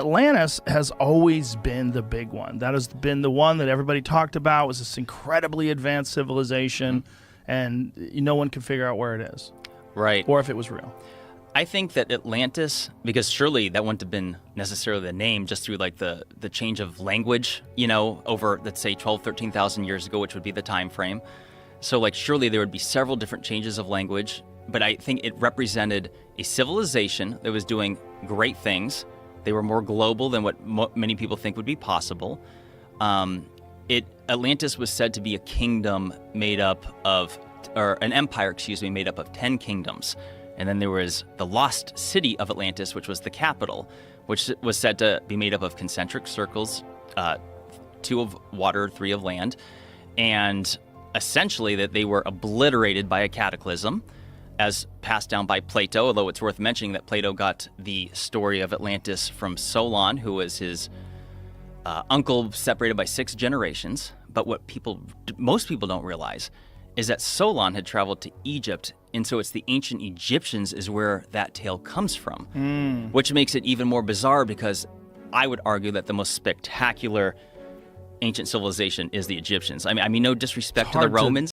Atlantis has always been the big one. That has been the one that everybody talked about, was this incredibly advanced civilization, and no one could figure out where it is. Right. Or if it was real. I think that Atlantis, because surely that wouldn't have been necessarily the name just through like the change of language, over, let's say, 12, 13,000 years ago, which would be the time frame. So like surely there would be several different changes of language, but I think it represented a civilization that was doing great things. They were more global than what many people think would be possible. Atlantis was said to be a kingdom made up of, or an empire, made up of 10 kingdoms. And then there was the lost city of Atlantis, which was the capital, which was said to be made up of concentric circles, 2 of water, 3 of land, and essentially that they were obliterated by a cataclysm, as passed down by Plato, although it's worth mentioning that Plato got the story of Atlantis from Solon, who was his uncle separated by 6 generations. But what most people don't realize is that Solon had traveled to Egypt, and so it's the ancient Egyptians is where that tale comes from, which makes it even more bizarre because I would argue that the most spectacular ancient civilization is the Egyptians. I mean, no disrespect to the Romans.